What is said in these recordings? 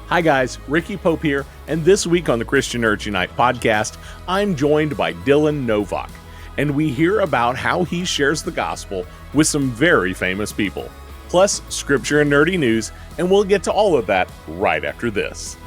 Hi guys, Ricky Pope here, and this week on the Christian Nerds Unite podcast, I'm joined by Dylan Novak, and we hear about how he shares the gospel with some very famous people, plus scripture and nerdy news, and we'll get to all of that right after this.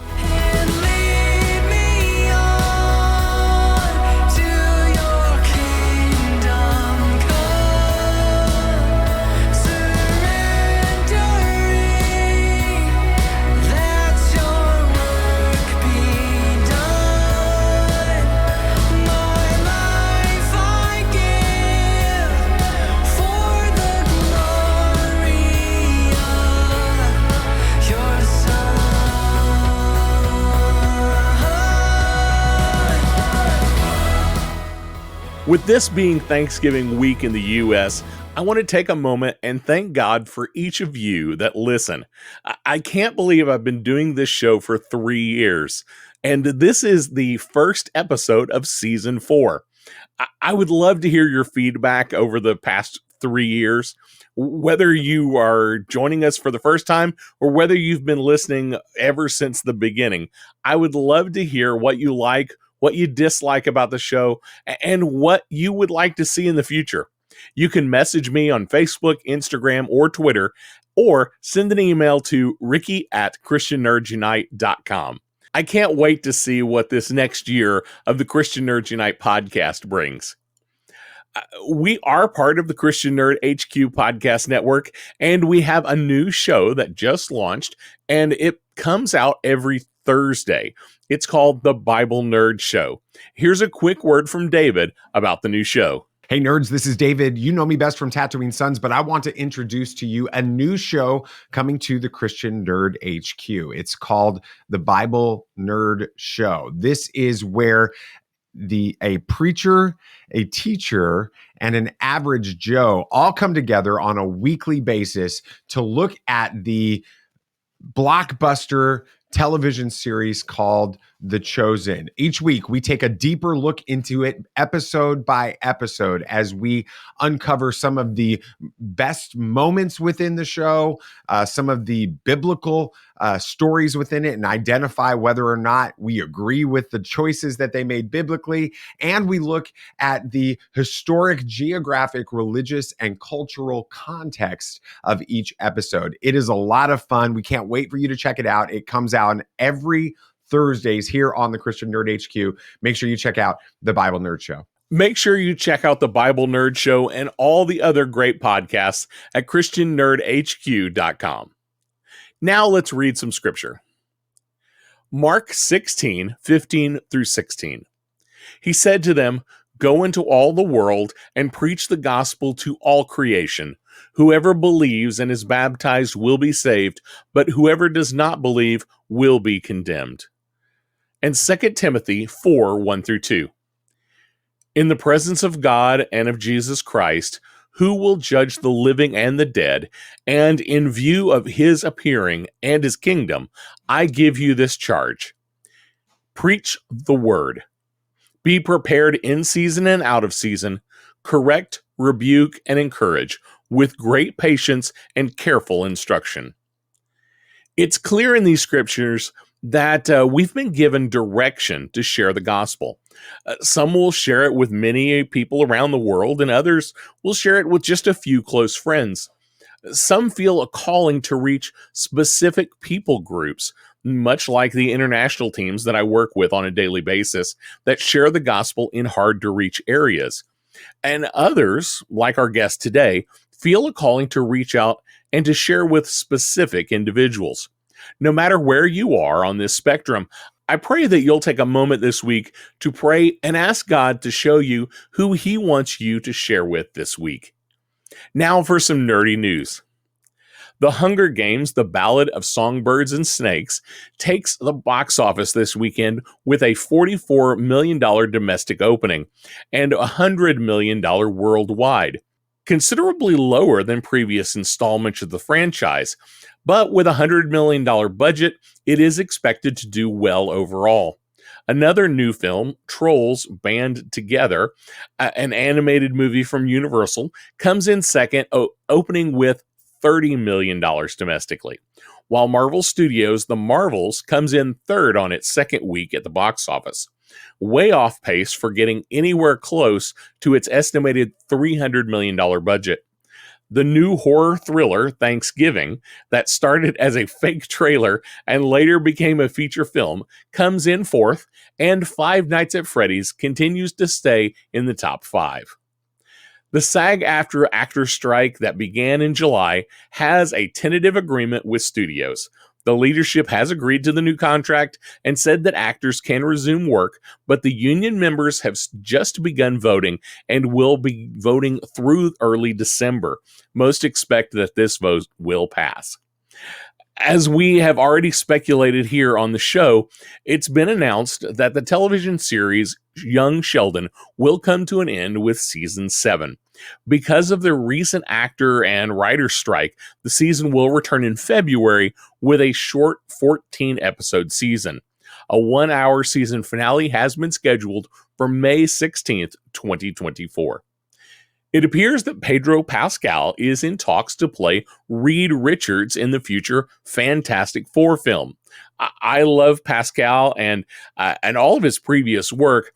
With this being Thanksgiving week in the U.S., I want to take a moment and thank God for each of you that listen. I can't believe I've been doing this show for 3 years, and this is the first episode of Season 4. I would love to hear your feedback over the past 3 years, whether you are joining us for the first time or whether you've been listening ever since the beginning. I would love to hear what you like, what you dislike about the show, and what you would like to see in the future. You can message me on Facebook, Instagram, or Twitter, or send an email to ricky@christiannerdsunite.com. I can't wait to see what this next year of the Christian Nerds Unite podcast brings. We are part of the Christian Nerd HQ podcast network, and we have a new show that just launched, and it comes out every Thursday. It's called The Bible Nerd Show. Here's a quick word from David about the new show. Hey nerds, this is David. You know me best from Tatooine Sons, but I want to introduce to you a new show coming to the Christian Nerd HQ. It's called The Bible Nerd Show. This is where a preacher, a teacher, and an average Joe all come together on a weekly basis to look at the blockbuster television series called The Chosen. Each week, we take a deeper look into it episode by episode as we uncover some of the best moments within the show, some of the biblical stories within it, and identify whether or not we agree with the choices that they made biblically. And we look at the historic, geographic, religious, and cultural context of each episode. It is a lot of fun. We can't wait for you to check it out. It comes out every Thursdays here on the Christian Nerd HQ. Make sure you check out the Bible Nerd Show. Make sure you check out the Bible Nerd Show and all the other great podcasts at christiannerdhq.com. Now let's read some scripture. Mark 16:15-16. He said to them, "Go into all the world and preach the gospel to all creation. Whoever believes and is baptized will be saved, but whoever does not believe will be condemned." And 2 Timothy 4:1-2. In the presence of God and of Jesus Christ, who will judge the living and the dead, and in view of his appearing and his kingdom, I give you this charge. Preach the word. Be prepared in season and out of season. Correct, rebuke, and encourage with great patience and careful instruction. It's clear in these scriptures that we've been given direction to share the gospel. Some will share it with many people around the world, and others will share it with just a few close friends. Some feel a calling to reach specific people groups, much like the international teams that I work with on a daily basis that share the gospel in hard-to-reach areas. And others, like our guest today, feel a calling to reach out and to share with specific individuals. No matter where you are on this spectrum, I pray that you'll take a moment this week to pray and ask God to show you who He wants you to share with this week. Now for some nerdy news. The Hunger Games, The Ballad of Songbirds and Snakes, takes the box office this weekend with a $44 million domestic opening and $100 million worldwide, considerably lower than previous installments of the franchise. But with a $100 million budget, it is expected to do well overall. Another new film, Trolls Band Together, an animated movie from Universal, comes in second, opening with $30 million domestically. while Marvel Studios' The Marvels comes in third on its second week at the box office, way off pace for getting anywhere close to its estimated $300 million budget. The new horror thriller, Thanksgiving, that started as a fake trailer and later became a feature film, comes in fourth, and Five Nights at Freddy's continues to stay in the top five. The SAG-AFTRA actors strike that began in July has a tentative agreement with studios. The leadership has agreed to the new contract and said that actors can resume work, but the union members have just begun voting and will be voting through early December. Most expect that this vote will pass. As we have already speculated here on the show, it's been announced that the television series Young Sheldon will come to an end with season 7. Because of the recent actor and writer strike, the season will return in February with a short 14-episode season. A 1-hour season finale has been scheduled for May 16th, 2024. It appears that Pedro Pascal is in talks to play Reed Richards in the future Fantastic Four film. I love Pascal and all of his previous work,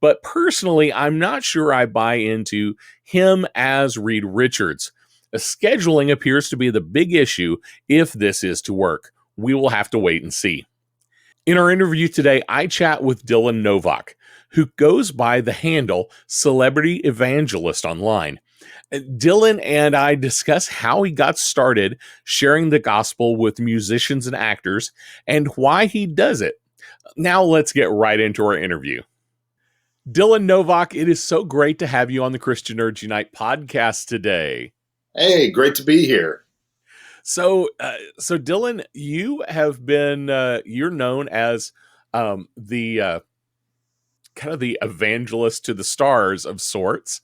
but personally, I'm not sure I buy into him as Reed Richards. Scheduling appears to be the big issue if this is to work. We will have to wait and see. In our interview today, I chat with Dylan Novak, who goes by the handle Celebrity Evangelist online. Dylan and I discuss how he got started sharing the gospel with musicians and actors and why he does it. Now let's get right into our interview. Dylan Novak, it is so great to have you on the Christian Nerds Unite podcast today. Hey, great to be here. So Dylan, you have been you're known as the kind of the evangelist to the stars of sorts.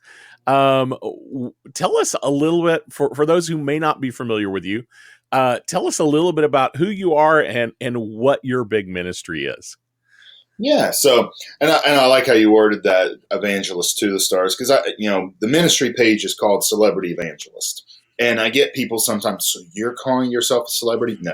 Tell us a little bit for those who may not be familiar with you. Tell us a little bit about who you are and what your big ministry is. Yeah, so and I like how you worded that, evangelist to the stars, because the ministry page is called Celebrity Evangelist. And I get people sometimes, so you're calling yourself a celebrity? No.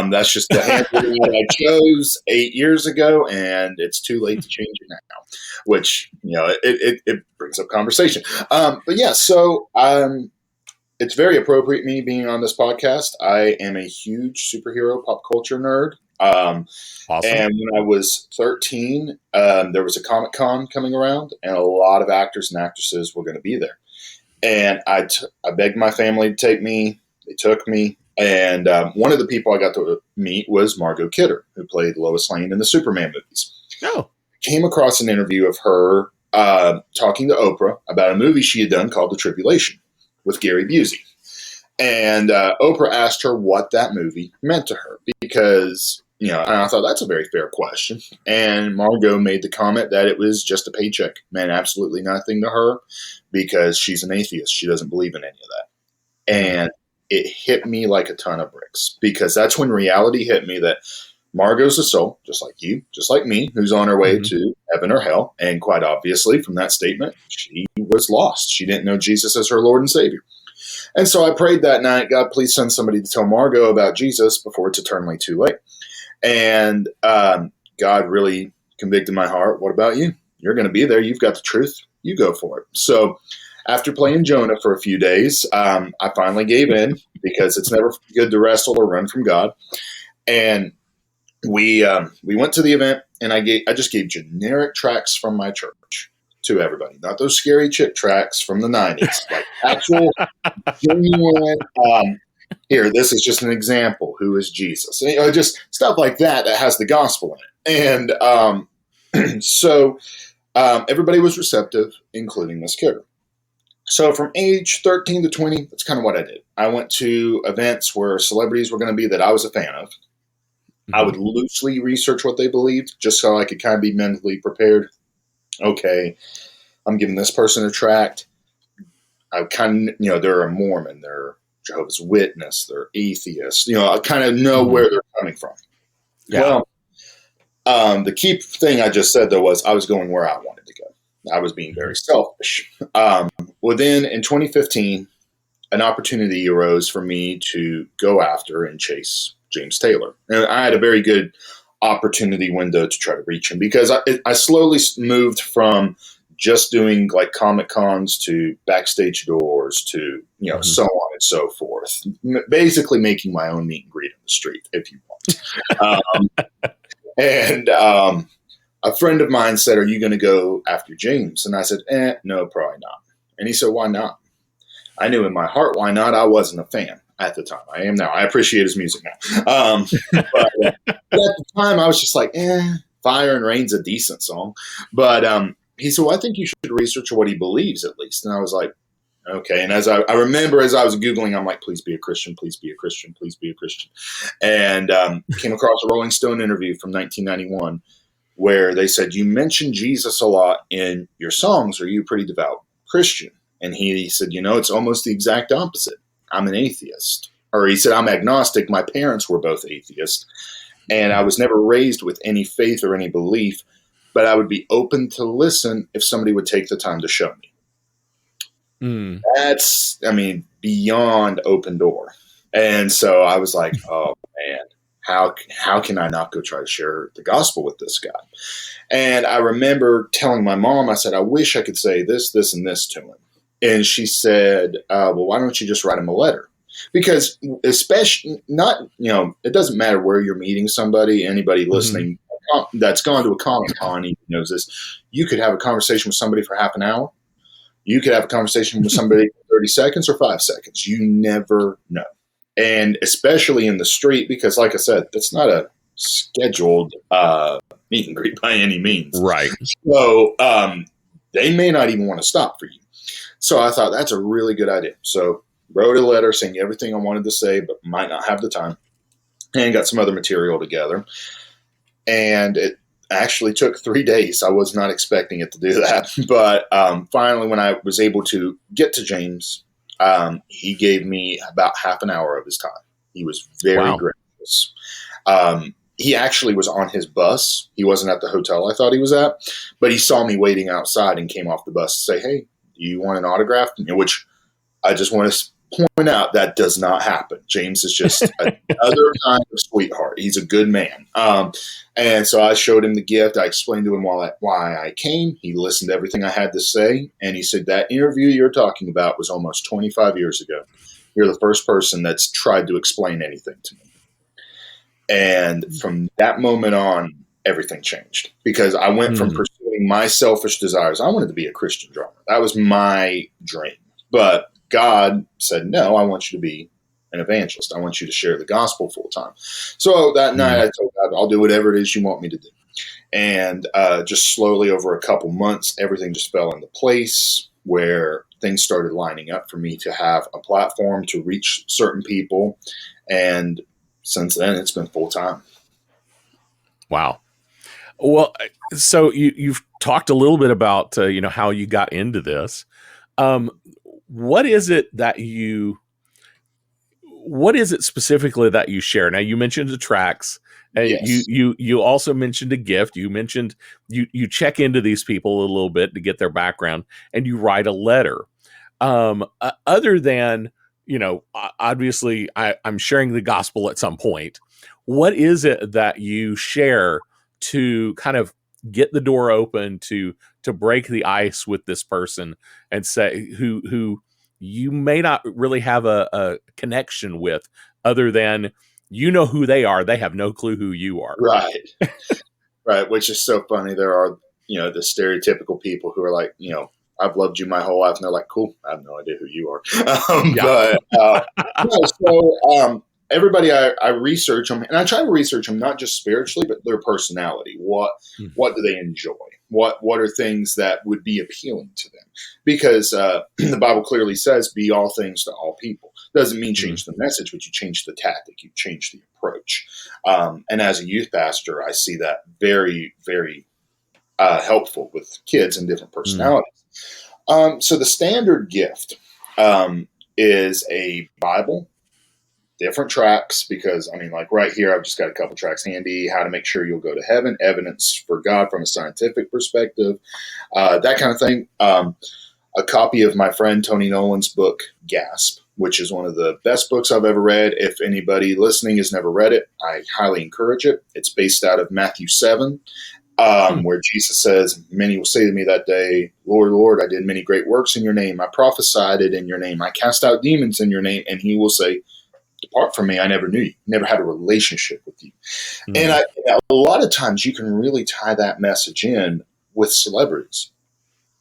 That's just the handle that I chose 8 years ago, and it's too late to change it now, which, it brings up conversation. But yeah, so it's very appropriate me being on this podcast. I am a huge superhero pop culture nerd. Awesome. And when I was 13, there was a Comic-Con coming around, and a lot of actors and actresses were going to be there. And I begged my family to take me. They took me. And one of the people I got to meet was Margot Kidder, who played Lois Lane in the Superman movies. Oh. Came across an interview of her talking to Oprah about a movie she had done called The Tribulation with Gary Busey. And Oprah asked her what that movie meant to her because, and I thought that's a very fair question. And Margot made the comment that it was just a paycheck, meant absolutely nothing to her because she's an atheist. She doesn't believe in any of that. And it hit me like a ton of bricks because that's when reality hit me that Margot's a soul, just like you, just like me, who's on her way to heaven or hell. And quite obviously from that statement, she was lost. She didn't know Jesus as her Lord and Savior. And so I prayed that night, God, please send somebody to tell Margot about Jesus before it's eternally too late. And God really convicted my heart. What about you? You're going to be there. You've got the truth. You go for it. So after playing Jonah for a few days, I finally gave in because it's never good to wrestle or run from God. And we went to the event, and I just gave generic tracts from my church to everybody, not those scary chick tracts from the 90s, like actual genuine. Here, this is just an example. Who is Jesus? And, just stuff like that has the gospel in it. And so everybody was receptive, including Miss Kidder. So from age 13 to 20, that's kind of what I did. I went to events where celebrities were going to be that I was a fan of. I would loosely research what they believed just so I could kind of be mentally prepared. Okay, I'm giving this person a tract. I kind of, they're a Mormon, they're Jehovah's Witness, they're atheists. I kind of know where they're coming from. Yeah. Well, the key thing I just said, though, was I was going where I wanted to go. I was being very selfish. In 2015, an opportunity arose for me to go after and chase James Taylor. And I had a very good opportunity window to try to reach him, because I slowly moved from just doing like Comic Cons to backstage doors to, so on and so forth. Basically making my own meet and greet in the street, if you want. And a friend of mine said, "Are you going to go after James?" And I said, no, probably not. And he said, "Why not?" I knew in my heart, why not? I wasn't a fan at the time. I am now. I appreciate his music now. But at the time, I was just like, Fire and Rain's a decent song. But he said, "Well, I think you should research what he believes at least." And I was like, okay. And as I remember, as I was Googling, I'm like, please be a Christian, please be a Christian, please be a Christian. And came across a Rolling Stone interview from 1991 where they said, "You mention Jesus a lot in your songs. Are you a pretty devout Christian?" And he said, "It's almost the exact opposite. I'm an atheist." Or he said, "I'm agnostic. My parents were both atheists. And I was never raised with any faith or any belief, but I would be open to listen if somebody would take the time to show me." That's, beyond open door. And so I was like, oh man, how can I not go try to share the gospel with this guy? And I remember telling my mom, I said, "I wish I could say this, this, and this to him." And she said, "Well, why don't you just write him a letter?" Because especially it doesn't matter where you're meeting somebody, anybody listening that's gone to a Comic Con even knows this. You could have a conversation with somebody for half an hour. You could have a conversation with somebody for 30 seconds or 5 seconds. You never know. And especially in the street, because like I said, that's not a scheduled meet and greet by any means. Right. So they may not even want to stop for you. So I thought that's a really good idea. So wrote a letter saying everything I wanted to say, but might not have the time, and got some other material together. And it actually took 3 days. I was not expecting it to do that. But finally, when I was able to get to James, he gave me about half an hour of his time. He was very gracious. He actually was on his bus. He wasn't at the hotel I thought he was at, but he saw me waiting outside and came off the bus to say, "Hey, do you want an autograph?" Which I just want to point out that does not happen. James is just another kind of sweetheart. He's a good man. And so I showed him the gift. I explained to him why I came. He listened to everything I had to say. And he said, "That interview you're talking about was almost 25 years ago. You're the first person that's tried to explain anything to me." And from that moment on, everything changed, because I went from pursuing my selfish desires. I wanted to be a Christian drummer. That was my dream. But God said, "No, I want you to be an evangelist. I want you to share the gospel full time." So that night I told God, "I'll do whatever it is you want me to do." And just slowly over a couple months, everything just fell into place where things started lining up for me to have a platform to reach certain people. And since then, it's been full time. Wow. Well, so you've talked a little bit about, how you got into this. What is it specifically that you share? Now, you mentioned the tracks. Yes. You also mentioned a gift. You mentioned you check into these people a little bit to get their background, and you write a letter. Other than, obviously I'm sharing the gospel at some point. What is it that you share to kind of get the door open to break the ice with this person and say who you may not really have a connection with, other than who they are, they have no clue who you are. Right. Right. Which is so funny. There are, the stereotypical people who are like, "I've loved you my whole life." And they're like, "Cool. I have no idea who you are." Everybody, I research them, and I try to research them, not just spiritually, but their personality. What do they enjoy? What are things that would be appealing to them? Because the Bible clearly says, "Be all things to all people." Doesn't mean change the message, but you change the tactic, you change the approach. And as a youth pastor, I see that very, very helpful with kids and different personalities. So the standard gift is a Bible, different tracks, because like right here, I've just got a couple tracks handy: "How to Make Sure You'll Go to Heaven," "Evidence for God from a Scientific Perspective," that kind of thing. A copy of my friend Tony Nolan's book, Gasp, which is one of the best books I've ever read. If anybody listening has never read it, I highly encourage it. It's based out of Matthew 7, where Jesus says, "Many will say to me that day, Lord, Lord, I did many great works in your name. I prophesied it in your name. I cast out demons in your name." And he will say, "Depart from me, I never knew you." Never had a relationship with you. And a lot of times you can really tie that message in with celebrities.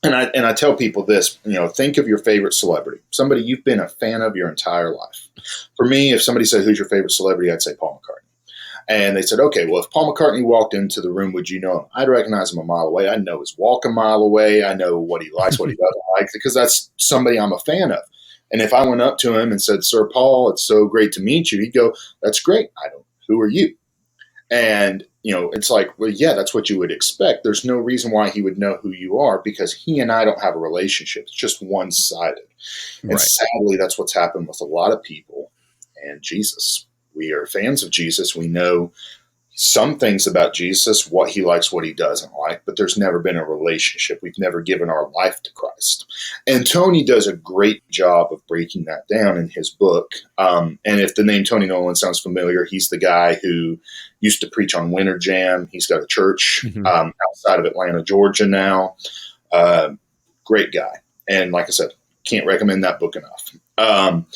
And I tell people this, think of your favorite celebrity, somebody you've been a fan of your entire life. For me, if somebody said, "Who's your favorite celebrity?" I'd say Paul McCartnney. And they said, "Okay, well, if Paul McCartney walked into the room, would you know him?" I'd recognize him a mile away. I know his walk a mile away. I know what he likes, what he doesn't like, because that's somebody I'm a fan of. And if I went up to him and said, "Sir Paul, it's so great to meet you," he'd go, "That's great. Who are you?" And, it's like, well, yeah, that's what you would expect. There's no reason why he would know who you are, because he and I don't have a relationship. It's just one-sided. And sadly, that's what's happened with a lot of people and Jesus. We are fans of Jesus. We know some things about Jesus, what he likes, what he doesn't like, but there's never been a relationship. We've never given our life to Christ. And Tony does a great job of breaking that down in his book. And if the name Tony Nolan sounds familiar, he's the guy who used to preach on Winter Jam. He's got a church outside of Atlanta, Georgia now. Great guy. And like I said, can't recommend that book enough.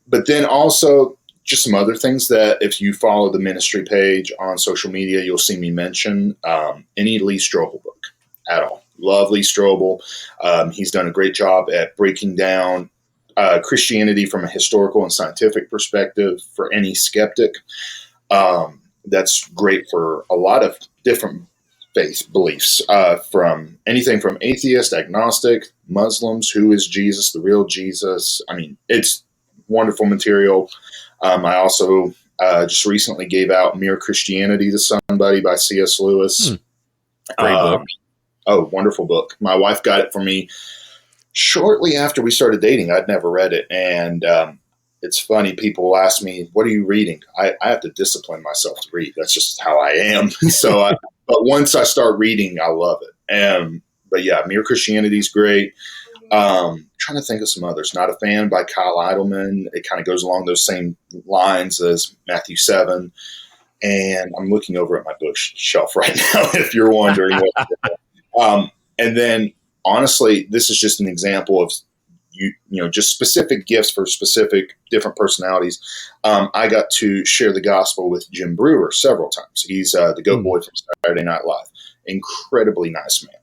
But then also, just some other things that if you follow the ministry page on social media, you'll see me mention any Lee Strobel book at all. Love Lee Strobel. He's done a great job at breaking down Christianity from a historical and scientific perspective for any skeptic. That's great for a lot of different faith beliefs, from anything from atheist, agnostic, Muslims, who is Jesus, the real Jesus. I mean, it's wonderful material. I also just recently gave out Mere Christianity to Somebody by C.S. Lewis. Great book. Oh, wonderful book. My wife got it for me shortly after we started dating. I'd never read it. And it's funny. People ask me, "What are you reading?" I have to discipline myself to read. That's just how I am. But once I start reading, I love it. But yeah, Mere Christianity is great. Trying to think of some others. Not a Fan by Kyle Idleman. It kind of goes along those same lines as Matthew 7. And I'm looking over at my bookshelf right now, if you're wondering. And then, honestly, this is just an example of just specific gifts for specific different personalities. I got to share the gospel with Jim Brewer several times. He's the Goat Boy from Saturday Night Live. Incredibly nice man.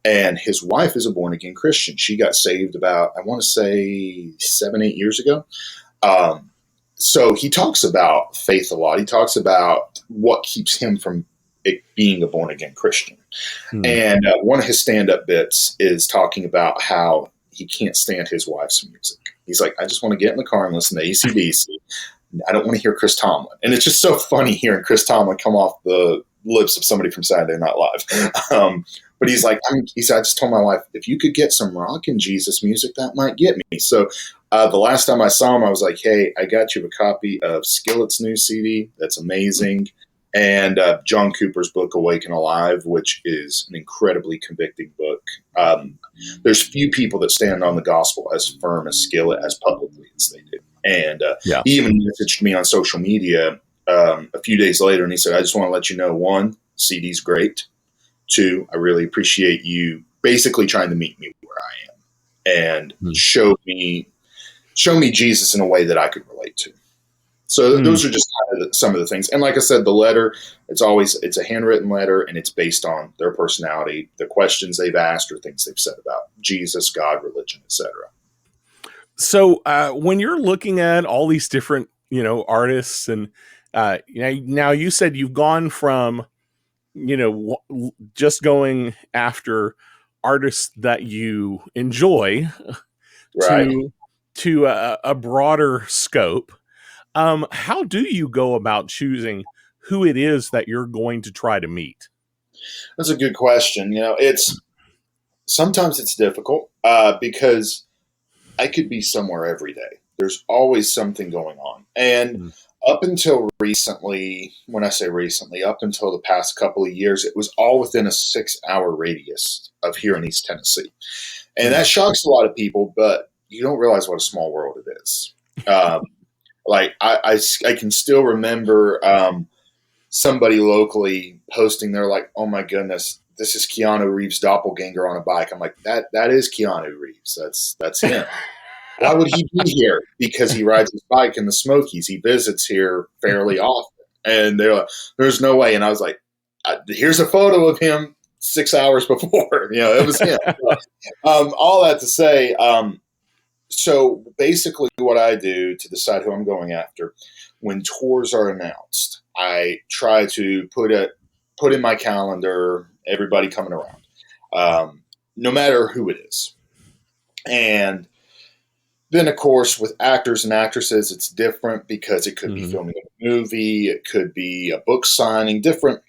And his wife is a born-again Christian. She got saved about, I want to say, 7-8 years ago. So he talks about faith a lot. He talks about what keeps him from being a born-again Christian. And one of his stand-up bits is talking about how he can't stand his wife's music. He's like, "I just want to get in the car and listen to AC/DC. I don't want to hear Chris Tomlin." And it's just so funny hearing Chris Tomlin come off the lips of somebody from Saturday Night Live. But he's like, I just told my wife, if you could get some rock and Jesus music, that might get me. So the last time I saw him, I was like, "Hey, I got you a copy of Skillet's new CD. That's amazing. And John Cooper's book, Awaken Alive, which is an incredibly convicting book. There's few people that stand on the gospel as firm as Skillet as publicly as they do. And he even messaged me on social media a few days later, and he said, "I just want to let you know, 1, CD's great. 2, I really appreciate you basically trying to meet me where I am and show me Jesus in a way that I could relate to." So those are just kind of some of the things. And like I said, the letter, it's a handwritten letter, and it's based on their personality, the questions they've asked or things they've said about Jesus, God, religion, etc. So when you're looking at all these different, artists, and now you said you've gone from, just going after artists that you enjoy Right. to a broader scope. How do you go about choosing who it is that you're going to try to meet? That's a good question. Sometimes it's difficult because I could be somewhere every day. There's always something going on. And up until recently, when I say recently, up until the past couple of years, it was all within a 6-hour radius of here in East Tennessee. And that shocks a lot of people, but you don't realize what a small world it is. Like I can still remember somebody locally posting. They're like, "Oh my goodness, this is Keanu Reeves' doppelganger on a bike." I'm like, that is Keanu Reeves. That's him. Why would he be here? Because he rides his bike in the Smokies. He visits here fairly often. And they're like, there's no way. And I was like, here's a photo of him 6 hours before. It was him. All that to say, so basically what I do to decide who I'm going after, when tours are announced, I try to put in my calendar everybody coming around, no matter who it is. And then, of course, with actors and actresses, it's different because it could be filming a movie, it could be a book signing, different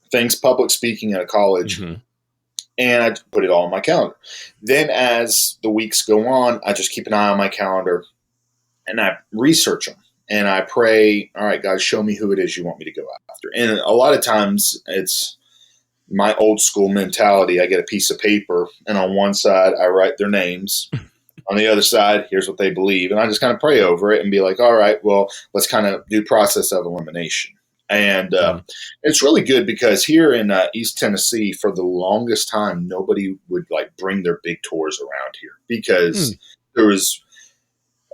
things, public speaking at a college. And I put it all on my calendar. Then as the weeks go on, I just keep an eye on my calendar and I research them. And I pray, all right, God, show me who it is you want me to go after. And a lot of times it's my old school mentality. I get a piece of paper and on one side I write their names. On the other side, here's what they believe. And I just kind of pray over it and be like, all right, well, let's kind of do process of elimination. And it's really good because here in East Tennessee, for the longest time, nobody would like bring their big tours around here because there was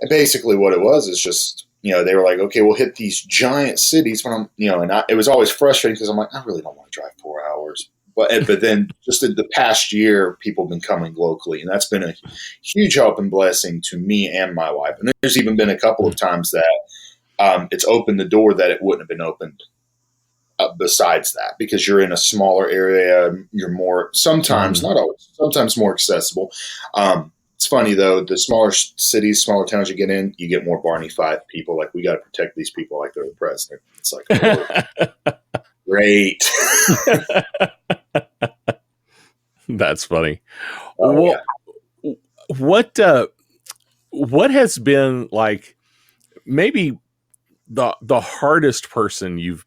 basically what it was is just, they were like, okay, we'll hit these giant cities when it was always frustrating because I'm like, I really don't want to drive 4 hours. But then just in the past year, people have been coming locally, and that's been a huge help and blessing to me and my wife. And there's even been a couple of times that it's opened the door that it wouldn't have been opened besides that, because you're in a smaller area, you're more, sometimes, not always, sometimes more accessible. It's funny, though, the smaller cities, smaller towns you get in, you get more Barney Fife people. Like, we got to protect these people like they're the president. It's like, oh, great. That's funny. Oh, yeah. What has been like maybe the hardest person you've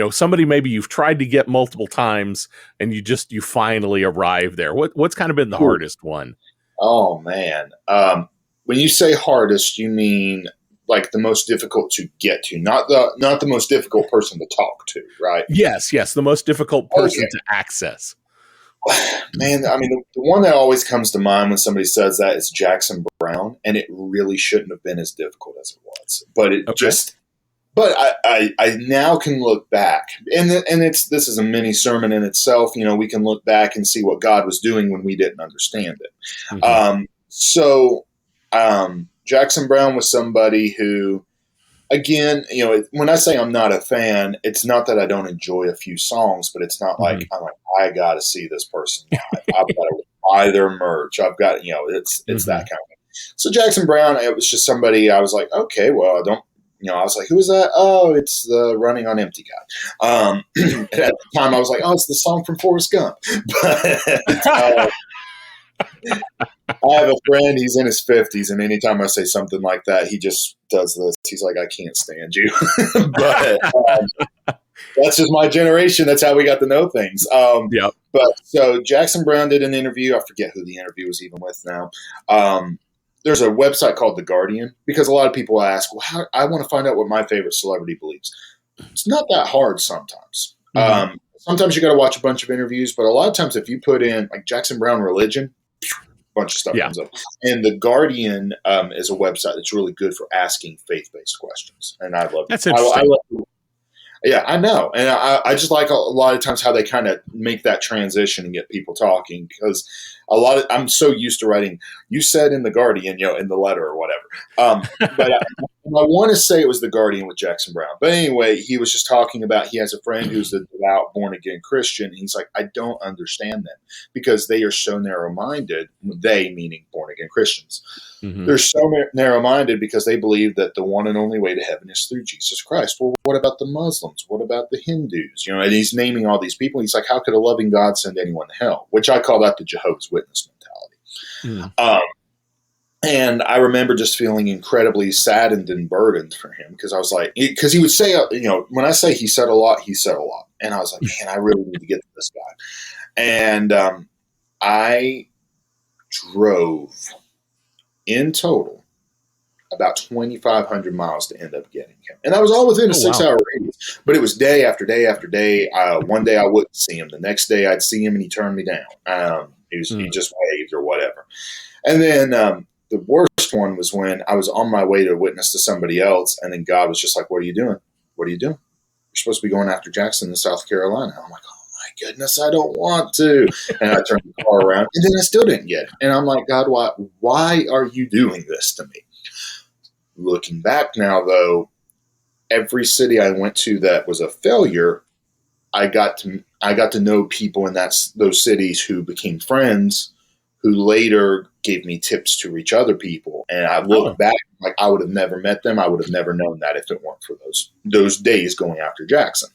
somebody maybe you've tried to get multiple times and you finally arrive there? What's kind of been the hardest one? Oh man. When you say hardest, you mean like the most difficult to get to, not the most difficult person to talk to, right? Yes, the most difficult person to access. Man, I mean, the one that always comes to mind when somebody says that is Jackson Brown, and it really shouldn't have been as difficult as it was. But it just, but I now can look back, and this is a mini sermon in itself. We can look back and see what God was doing when we didn't understand it. Jackson Brown was somebody who, again, when I say I'm not a fan, it's not that I don't enjoy a few songs, but it's not like I'm like, I got to see this person live. I've got to buy their merch. I've got, it's that kind of thing. So Jackson Brown, it was just somebody I was like, okay, well, I don't, I was like, who is that? Oh, it's the Running on Empty guy. And at the time I was like, oh, it's the song from Forrest Gump. But I have a friend, he's in his 50s, and anytime I say something like that, he just does this. He's like, I can't stand you. But that's just my generation. That's how we got to know things. But so Jackson Brown did an interview. I forget who the interview was even with now. There's a website called The Guardian, because a lot of people ask, well, I want to find out what my favorite celebrity believes. It's not that hard sometimes. Sometimes you got to watch a bunch of interviews, but a lot of times if you put in like Jackson Brown religion, bunch of stuff comes up. And The Guardian is a website that's really good for asking faith-based questions. And I love it. That's interesting. Yeah, I know. And I just like a lot of times how they kind of make that transition and get people talking, because I'm so used to writing, you said in The Guardian, in the letter or whatever. But I want to say it was The Guardian with Jackson Brown. But anyway, he was just talking about, he has a friend who's a devout, born-again Christian. And he's like, I don't understand them because they are so narrow-minded. They, meaning born-again Christians. They're so narrow-minded because they believe that the one and only way to heaven is through Jesus Christ. Well, what about the Muslims? What about the Hindus? And he's naming all these people. He's like, how could a loving God send anyone to hell? Which I call that the Jehovah's Witness mentality. And I remember just feeling incredibly saddened and burdened for him, because I was like, because he would say, when I say he said a lot, he said a lot. And I was like, man, I really need to get to this guy. And I drove in total about 2,500 miles to end up getting him. And that was all within a 6-hour radius. But it was day after day after day. One day I wouldn't see him. The next day I'd see him and he turned me down. He just waved or whatever. And then the worst one was when I was on my way to witness to somebody else, and then God was just like, "What are you doing? What are you doing? You're supposed to be going after Jackson in South Carolina." I'm like, "Oh my goodness, I don't want to." And I turned the car around, and then I still didn't get it. And I'm like, "God, why are you doing this to me?" Looking back now, though, every city I went to that was a failure, I got to know people in those cities who became friends, who later gave me tips to reach other people. And I look back like I would have never met them. I would have never known that if it weren't for those days going after Jackson.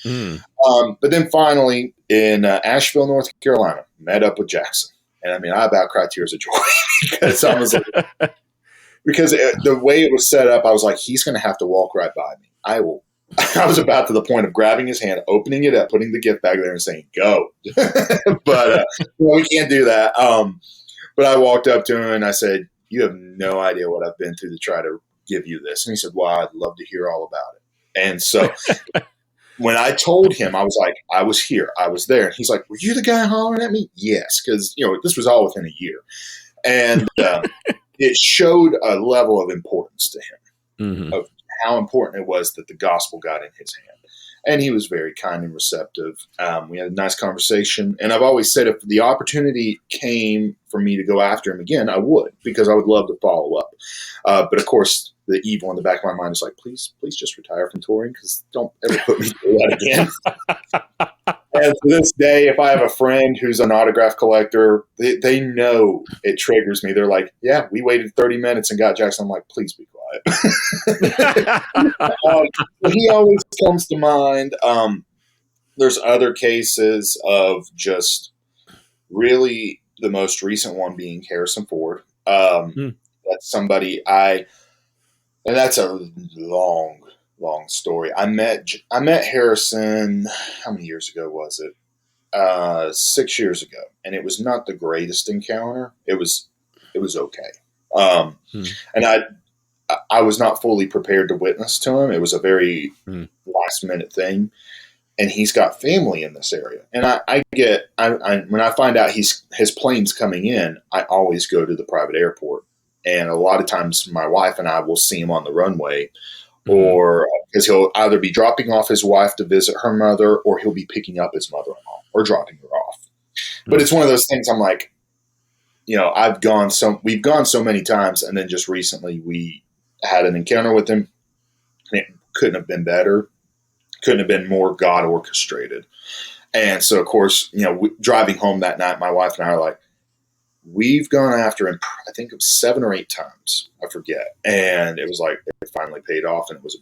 But then finally in Asheville, North Carolina, met up with Jackson. And I mean, I about cried tears of joy because I was like, because the way it was set up, I was like, he's going to have to walk right by me. I was about to the point of grabbing his hand, opening it up, putting the gift bag there and saying, "Go." But we can't do that. But I walked up to him and I said, "You have no idea what I've been through to try to give you this." And he said, "Well, I'd love to hear all about it." And so when I told him, I was like, "I was here. I was there." And he's like, "Were you the guy hollering at me?" Yes, because this was all within a year. And it showed a level of importance to him, of how important it was that the gospel got in his hand. And he was very kind and receptive. We had a nice conversation. And I've always said if the opportunity came for me to go after him again, I would, because I would love to follow up. But of course, the evil in the back of my mind is like, please just retire from touring, because don't ever put me through that again. And to this day, if I have a friend who's an autograph collector, they know it triggers me. They're like, "Yeah, we waited 30 minutes and got Jackson." I'm like, "Please be quiet." He always comes to mind. There's other cases of just really the most recent one being Harrison Ford. That's somebody and that's a long story. I met Harrison. How many years ago was it? 6 years ago, and it was not the greatest encounter. It was okay. And I was not fully prepared to witness to him. It was a very last minute thing, and he's got family in this area. And I when I find out his plane's coming in, I always go to the private airport, and a lot of times my wife and I will see him on the runway. Or because he'll either be dropping off his wife to visit her mother, or he'll be picking up his mother-in-law or dropping her off. But it's one of those things I'm like, we've gone so many times, and then just recently we had an encounter with him, and it couldn't have been better, couldn't have been more God orchestrated. And so, of course, driving home that night, my wife and I are like, we've gone after him, I think it was 7 or 8 times. I forget. And it was like, it finally paid off, and it was a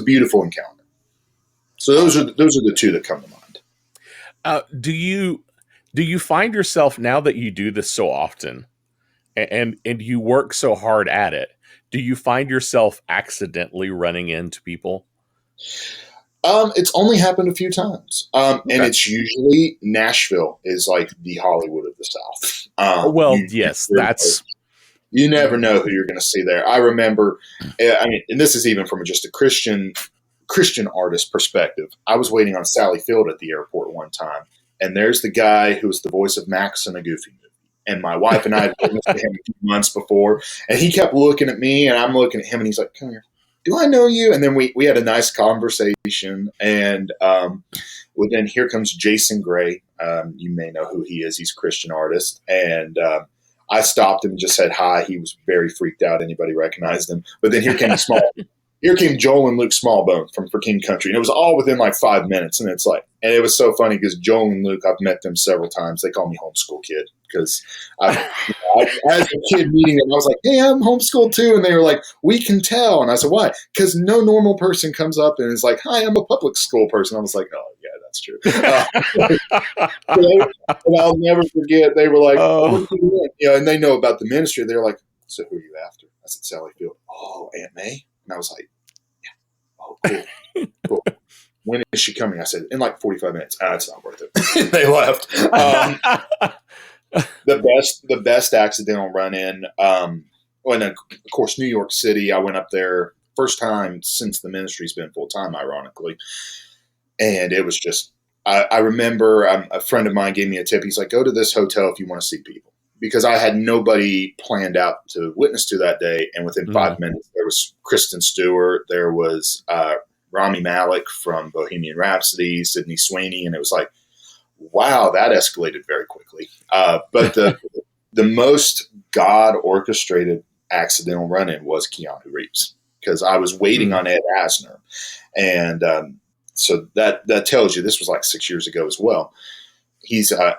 beautiful encounter. So those are the two that come to mind. Do you find yourself, now that you do this so often and you work so hard at it, do you find yourself accidentally running into people? It's only happened a few times. And it's usually Nashville is like the Hollywood of the South. You never know who you're going to see there. I remember, and this is even from just a Christian artist perspective. I was waiting on Sally Field at the airport one time, and there's the guy who was the voice of Max in a Goofy movie. And my wife and I had witnessed him a few months before, and he kept looking at me, and I'm looking at him, and he's like, "Come here. Do I know you?" And then we had a nice conversation, and then here comes Jason Gray. You may know who he is. He's a Christian artist. And I stopped him and just said hi. He was very freaked out. Anybody recognized him. But then here came Joel and Luke Smallbone from For King Country. And it was all within like 5 minutes. And it was so funny because Joel and Luke, I've met them several times. They call me homeschool kid because as a kid meeting them, I was like, "Hey, I'm homeschooled too." And they were like, "We can tell." And I said, "Why?" Because no normal person comes up and is like, "Hi, I'm a public school person." I was like, "Oh, yeah, that's true." And I'll never forget. They were like, "Oh, what are you doing?" And they know about the ministry. They were like, "So who are you after?" I said, "Sally Field." "Oh, Aunt May?" And I was like, "Yeah." "Oh, cool. When is she coming?" I said, "In like 45 minutes. It's not worth it." They left. The best accidental run-in, well, and of course, New York City. I went up there first time since the ministry's been full time, ironically, and it was just. I remember a friend of mine gave me a tip. He's like, "Go to this hotel if you want to see people," because I had nobody planned out to witness to that day. And within 5 minutes, there was Kristen Stewart, there was Rami Malek from Bohemian Rhapsody, Sydney Sweeney, and it was like, wow, that escalated very quickly. But the most God orchestrated accidental run-in was Keanu Reeves, because I was waiting on Ed Asner, and so that tells you this was like 6 years ago as well.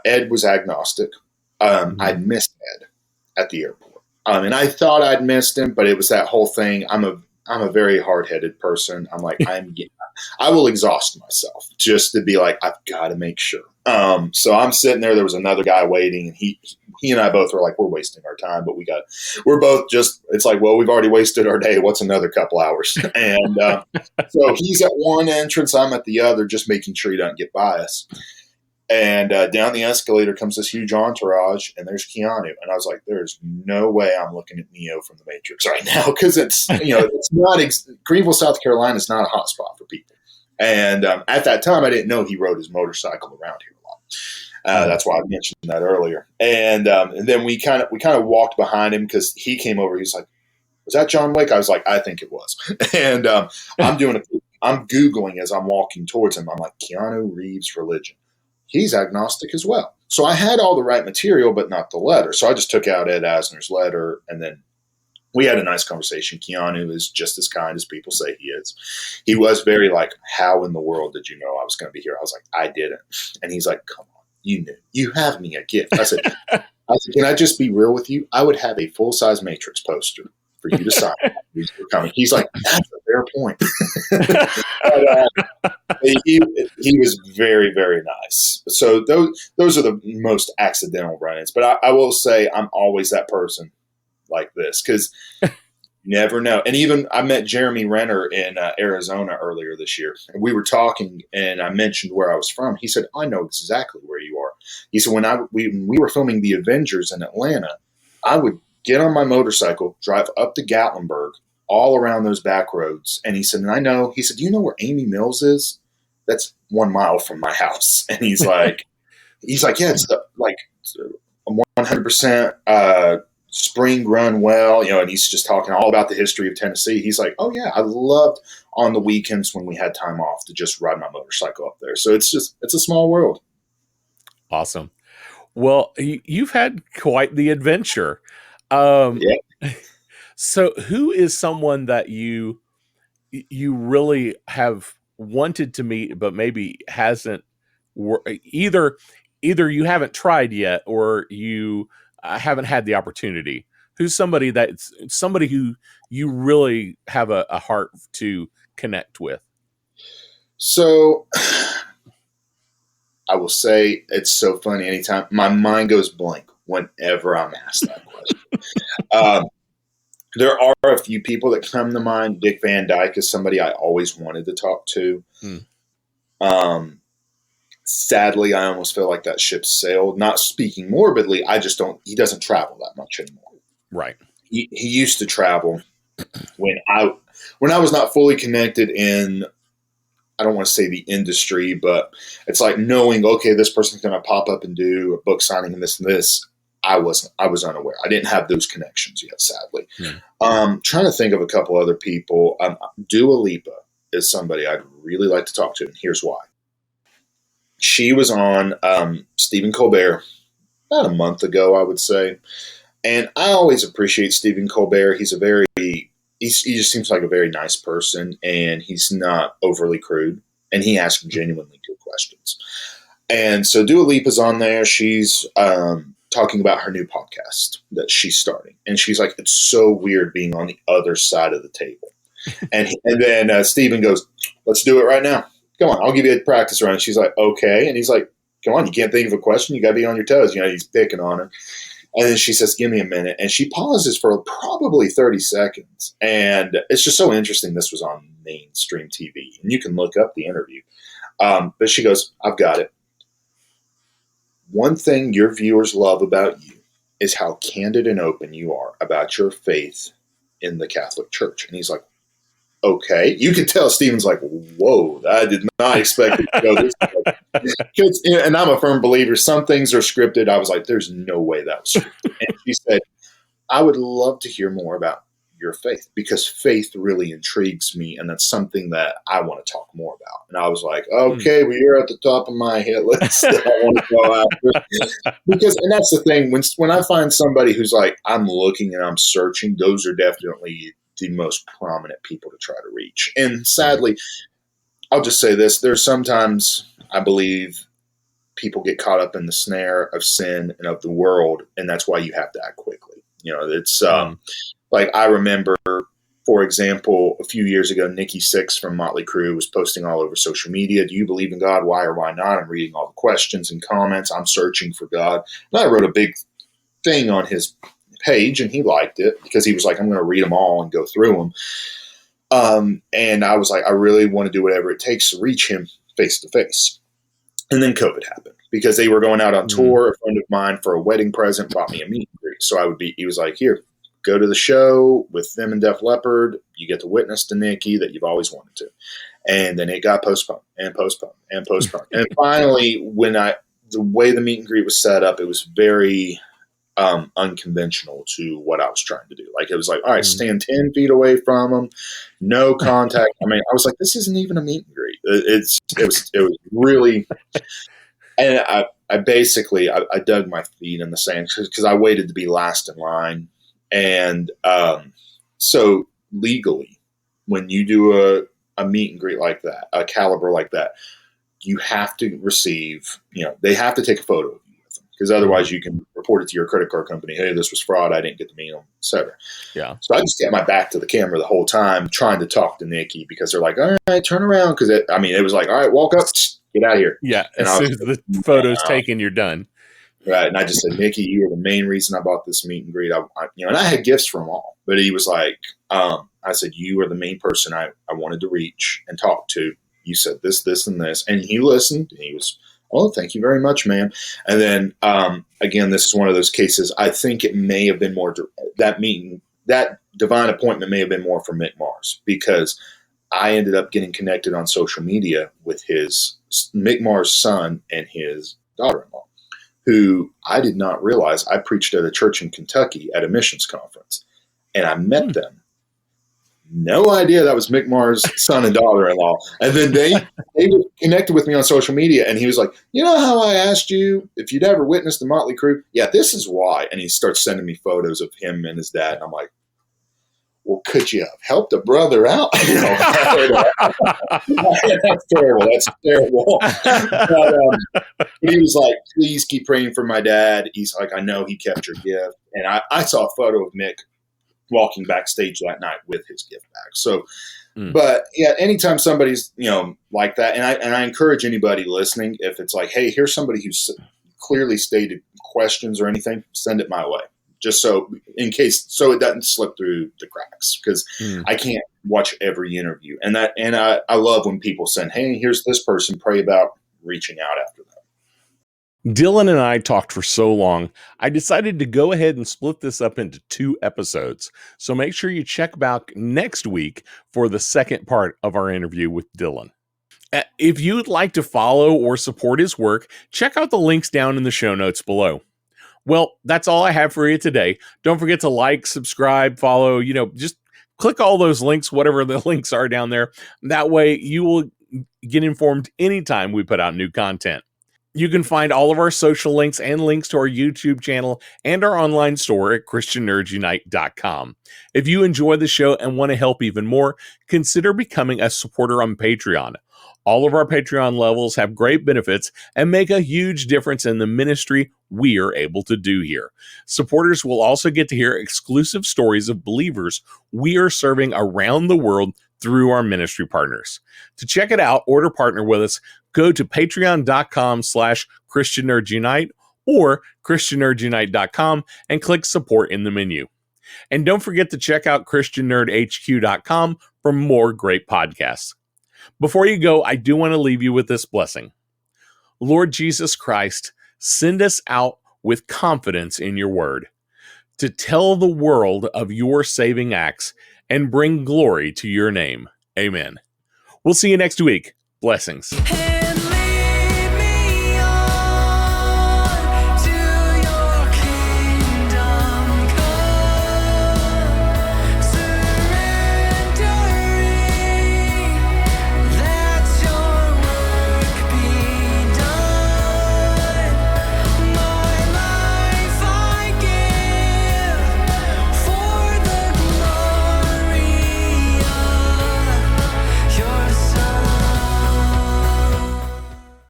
Ed was agnostic. I'd missed Ed at the airport, and I thought I'd missed him, but it was that whole thing. I'm a very hard-headed person. I'm like, I will exhaust myself just to be like, I've got to make sure. So I'm sitting there. There was another guy waiting, and he and I both were like, we're wasting our time, but we're both just, it's like, well, we've already wasted our day. What's another couple hours? And so he's at one entrance, I'm at the other, just making sure he doesn't get by us. And down the escalator comes this huge entourage, and there's Keanu. And I was like, there's no way I'm looking at Neo from The Matrix right now, because it's not Greenville, South Carolina is not a hot spot for people. And at that time, I didn't know he rode his motorcycle around here a lot. That's why I mentioned that earlier. And then we kind of walked behind him, because he came over. He's like, "Was that John Wick?" I was like, "I think it was." And I'm Googling as I'm walking towards him. I'm like, Keanu Reeves religion. He's agnostic as well. So I had all the right material, but not the letter. So I just took out Ed Asner's letter, and then we had a nice conversation. Keanu is just as kind as people say he is. He was very like, "How in the world did you know I was going to be here?" I was like, "I didn't." And he's like, "Come on, you knew. You have me a gift." I said, "Can I just be real with you? I would have a full-size Matrix poster for you to sign." He's like, "That's a fair point." But, he was very, very nice. So those are the most accidental run-ins. But I will say I'm always that person like this, because you never know. And even I met Jeremy Renner in Arizona earlier this year, and we were talking, and I mentioned where I was from. He said, "I know exactly where you are." He said, when we were filming The Avengers in Atlanta, I would get on my motorcycle, drive up to Gatlinburg, all around those back roads. And he said, "And I know," he said, "Do you know where Amy Mills is? That's 1 mile from my house." And he's like, "Yeah, it's like 100% spring run well," and he's just talking all about the history of Tennessee. He's like, "Oh yeah, I loved on the weekends when we had time off to just ride my motorcycle up there." So it's a small world. Awesome. Well, you've had quite the adventure. Yeah. So who is someone that you really have wanted to meet, but maybe hasn't, either you haven't tried yet, or you haven't had the opportunity? Who's somebody who you really have a heart to connect with? So I will say, it's so funny. Anytime my mind goes blank whenever I'm asked that question. There are a few people that come to mind. Dick Van Dyke is somebody I always wanted to talk to. Sadly, I almost feel like that ship sailed. Not speaking morbidly, he doesn't travel that much anymore. Right. He used to travel when I was not fully connected in, I don't want to say the industry, but it's like knowing, okay, this person's going to pop up and do a book signing and this and this. I was unaware. I didn't have those connections yet, sadly. Trying to think of a couple other people. Dua Lipa is somebody I'd really like to talk to, and here's why. She was on Stephen Colbert about a month ago, I would say. And I always appreciate Stephen Colbert. He just seems like a very nice person, and he's not overly crude, and he asks genuinely good questions. And so Dua Lipa's on there. She's talking about her new podcast that she's starting. And she's like, "It's so weird being on the other side of the table." And then Stephen goes, "Let's do it right now. Come on, I'll give you a practice run." And she's like, "Okay." And he's like, "Come on, you can't think of a question. You got to be on your toes." He's picking on her. And then she says, "Give me a minute." And she pauses for probably 30 seconds. And it's just so interesting. This was on mainstream TV. And you can look up the interview. But she goes, "I've got it. One thing your viewers love about you is how candid and open you are about your faith in the Catholic Church. And he's like, okay. You could tell Stephen's like, whoa, I did not expect it to go this way. And I'm a firm believer. Some things are scripted. I was like, there's no way that was scripted. And she said, I would love to hear more about your faith, because faith really intrigues me. And that's something that I want to talk more about. And I was like, okay, well, you're at the top of my hit list that I want to go after. Because, and that's the thing, when I find somebody who's like, I'm looking and I'm searching, those are definitely the most prominent people to try to reach. And sadly, I'll just say this, there's sometimes I believe people get caught up in the snare of sin and of the world, and that's why you have to act quickly. It's like, I remember, for example, a few years ago, Nikki Sixx from Motley Crue was posting all over social media, do you believe in God? Why or why not? I'm reading all the questions and comments. I'm searching for God. And I wrote a big thing on his page, and he liked it because he was like, I'm going to read them all and go through them. And I was like, I really want to do whatever it takes to reach him face to face. And then COVID happened because they were going out on tour. A friend of mine, for a wedding present, bought me a meet and greet. So he was like, here, go to the show with them and Def Leppard. You get to witness to Nikki that you've always wanted to. And then it got postponed and postponed and postponed. And finally, the way the meet and greet was set up, it was very unconventional to what I was trying to do. Like, it was like, all right, stand 10 feet away from them, no contact. I mean, I was like, this isn't even a meet and greet. It was really, and I basically dug my feet in the sand because I waited to be last in line. And so legally, when you do a meet and greet like that, a caliber like that, you have to receive, they have to take a photo of you with them, because otherwise you can report it to your credit card company. Hey, this was fraud. I didn't get to meet them, etc. Yeah. So I just get my back to the camera the whole time trying to talk to Nikki, because they're like, all right, turn around. Because it was like, all right, walk up, get out of here. Yeah. And as soon as the photo's taken, you're done. Right. And I just said, Nikki, you are the main reason I bought this meet and greet. And I had gifts for them all, but he was like, I said, you are the main person I wanted to reach and talk to. You said this, this, and this. And he listened. And he was, oh, thank you very much, ma'am. And then, again, this is one of those cases. I think it may have been more, that divine appointment may have been more for Mick Mars, because I ended up getting connected on social media with Mick Mars' son and his daughter-in-law, who I did not realize. I preached at a church in Kentucky at a missions conference, and I met them. No idea that was Mick Mars' son and daughter-in-law. And then they connected with me on social media, and he was like, you know how I asked you if you'd ever witnessed the Motley Crue? Yeah, this is why. And he starts sending me photos of him and his dad, and I'm like, well, could you have helped a brother out? That's terrible. That's terrible. But he was like, please keep praying for my dad. He's like, I know he kept your gift. And I saw a photo of Mick walking backstage that night with his gift bag. So, but yeah, anytime somebody's, like that, and I encourage anybody listening, if it's like, hey, here's somebody who's clearly stated questions or anything, send it my way. Just so it doesn't slip through the cracks, because I can't watch every interview. And I love when people send, hey, here's this person, pray about reaching out after them. Dylan and I talked for so long, I decided to go ahead and split this up into 2 episodes. So make sure you check back next week for the second part of our interview with Dylan. If you'd like to follow or support his work, check out the links down in the show notes below. Well, that's all I have for you today. Don't forget to like, subscribe, follow, just click all those links, whatever the links are down there. That way you will get informed anytime we put out new content. You can find all of our social links and links to our YouTube channel and our online store at ChristianNerdsUnite.com. If you enjoy the show and want to help even more, consider becoming a supporter on Patreon. All of our Patreon levels have great benefits and make a huge difference in the ministry we are able to do here. Supporters will also get to hear exclusive stories of believers we are serving around the world through our ministry partners. To check it out or to partner with us, go to patreon.com/ChristianNerdsUnite or ChristianNerdsUnite.com and click support in the menu. And don't forget to check out ChristianNerdHQ.com for more great podcasts. Before you go, I do want to leave you with this blessing. Lord Jesus Christ, send us out with confidence in your word. to tell the world of your saving acts and bring glory to your name. Amen. We'll see you next week. Blessings.